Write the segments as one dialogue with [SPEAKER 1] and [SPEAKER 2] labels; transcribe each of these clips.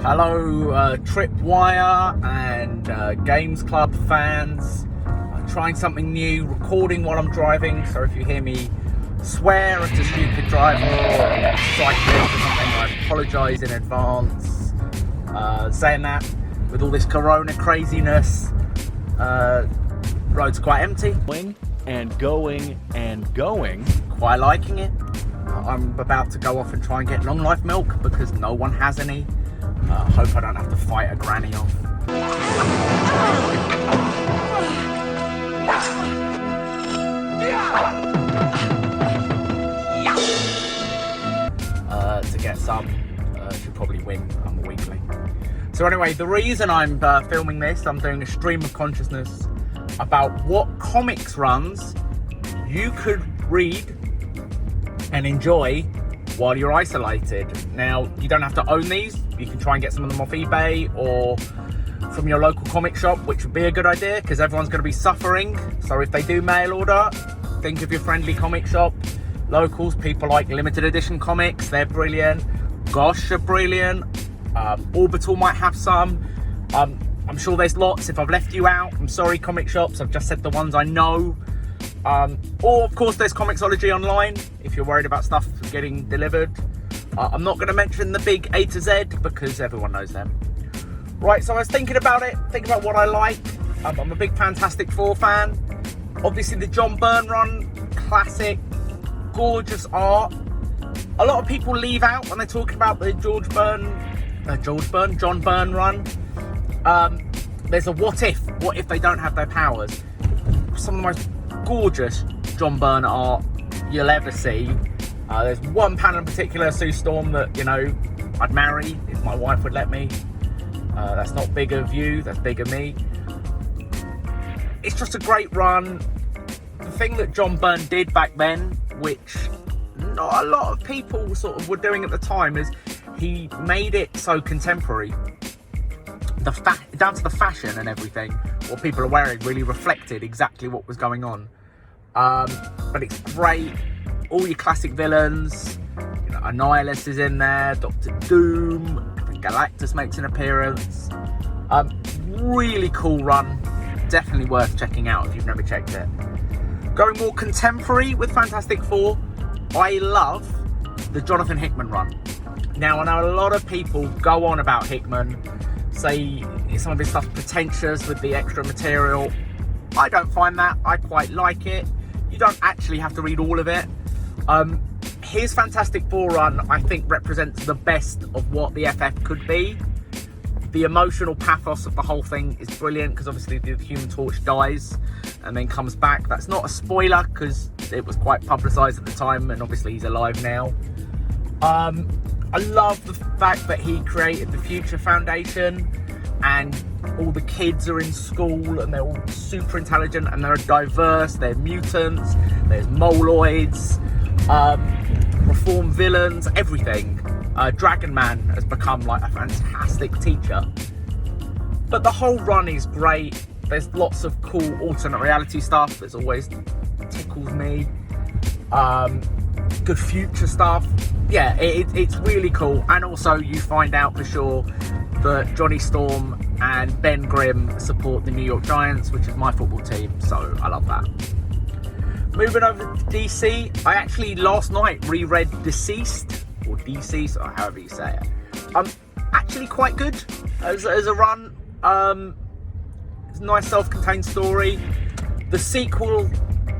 [SPEAKER 1] Hello, Tripwire and Games Club fans. I'm trying something new, recording while I'm driving, so if you hear me swear at a stupid driver or cyclist or something, I apologise in advance. Saying that, with all this corona craziness, road's quite empty.
[SPEAKER 2] Going.
[SPEAKER 1] Quite liking it. I'm about to go off and try and get long life milk because no one has any. Hope I don't have to fight a granny off. To get some, should probably win. I'm a weakling. So anyway, the reason I'm filming this, I'm doing a stream of consciousness about what comics runs you could read and enjoy while you're isolated. Now, you don't have to own these. You can try and get some of them off eBay or from your local comic shop, which would be a good idea because everyone's going to be suffering. So if they do mail order, think of your friendly comic shop. Locals, people like limited edition comics, they're brilliant. Gosh, are brilliant. Orbital might have some. I'm sure there's lots. If I've left you out, I'm sorry, comic shops. I've just said the ones I know. Or of course there's Comixology online if you're worried about stuff getting delivered. I'm not going to mention the big A to Z because everyone knows them. Right, so I was thinking about what I like. I'm a big Fantastic Four fan. Obviously the John Byrne run, classic, gorgeous art. A lot of people leave out when they're talking about the John Byrne run. There's a what if they don't have their powers. Some of the most gorgeous John Byrne art you'll ever see. There's one panel in particular, Sue Storm, that, you know, I'd marry if my wife would let me. That's not big of you, that's big of me. It's just a great run. The thing that John Byrne did back then, which not a lot of people sort of were doing at the time, is he made it so contemporary. Down to the fashion and everything, what people are wearing really reflected exactly what was going on. But it's great. All your classic villains, you know, Annihilus is in there, Doctor Doom, I think Galactus makes an appearance. Really cool run, definitely worth checking out if you've never checked it. Going more contemporary with Fantastic Four, I love the Jonathan Hickman run. Now, I know a lot of people go on about Hickman, say some of his stuff's pretentious with the extra material. I don't find that. I quite like it. You don't actually have to read all of it. His Fantastic Four run, I think, represents the best of what the FF could be. The emotional pathos of the whole thing is brilliant because obviously the Human Torch dies and then comes back. That's not a spoiler because it was quite publicised at the time and obviously he's alive now. I love the fact that he created the Future Foundation and all the kids are in school and they're all super intelligent and they're diverse. They're mutants, there's moloids, reformed villains, everything. Dragon Man has become like a fantastic teacher. But the whole run is great. There's lots of cool alternate reality stuff. There's always tickles me. Good future stuff. Yeah, it's really cool. And also you find out for sure that Johnny Storm and Ben Grimm support the New York Giants, which is my football team, so I love that. Moving over to DC, I actually last night reread Deceased, or Deceased, or however you say it. Actually quite good as a run. It's a nice self-contained story. The sequel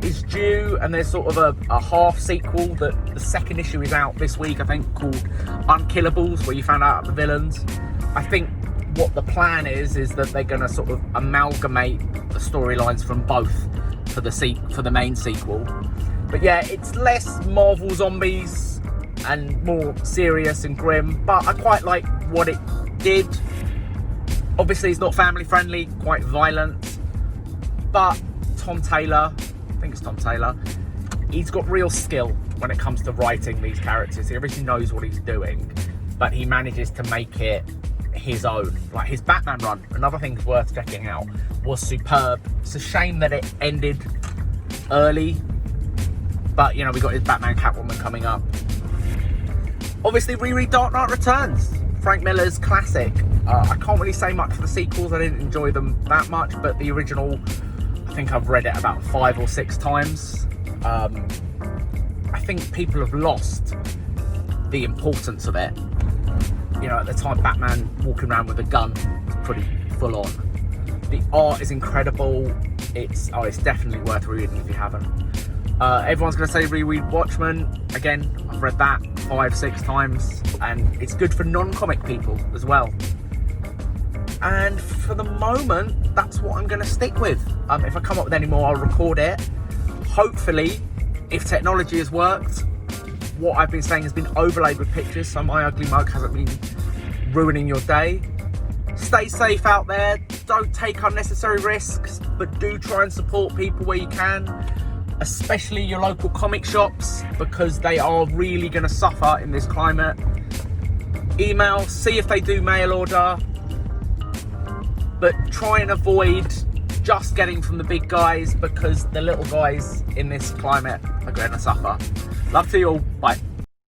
[SPEAKER 1] is due, and there's sort of a half sequel that the second issue is out this week, I think, called Unkillables, where you found out the villains. I think what the plan is that they're going to sort of amalgamate the storylines from both for the main sequel. But yeah, it's less Marvel zombies and more serious and grim, but I quite like what it did. Obviously it's not family friendly, quite violent, but Tom Taylor, I think it's Tom Taylor, he's got real skill when it comes to writing these characters. He obviously knows what he's doing, but he manages to make it his own. Like his Batman run, another thing worth checking out, was superb. It's a shame that it ended early, but you know, we got his Batman Catwoman coming up. Obviously reread Dark Knight Returns. Frank Miller's classic. I can't really say much for the sequels, I didn't enjoy them that much, but the original, I think I've read it about 5 or 6 times. I think people have lost the importance of it. You know, at the time, Batman walking around with a gun was pretty full on. The art is incredible. It's definitely worth reading if you haven't. Everyone's going to say reread Watchmen. Again, I've read that 5, 6 times, and it's good for non-comic people as well. And for the moment, that's what I'm going to stick with. If I come up with any more, I'll record it. Hopefully, if technology has worked, what I've been saying has been overlaid with pictures, so my ugly mug hasn't been ruining your day. Stay safe out there. Don't take unnecessary risks, but do try and support people where you can, especially your local comic shops, because they are really going to suffer in this climate. Email, see if they do mail order, but try and avoid just getting from the big guys, because the little guys in this climate are going to suffer. Love to you all. Bye.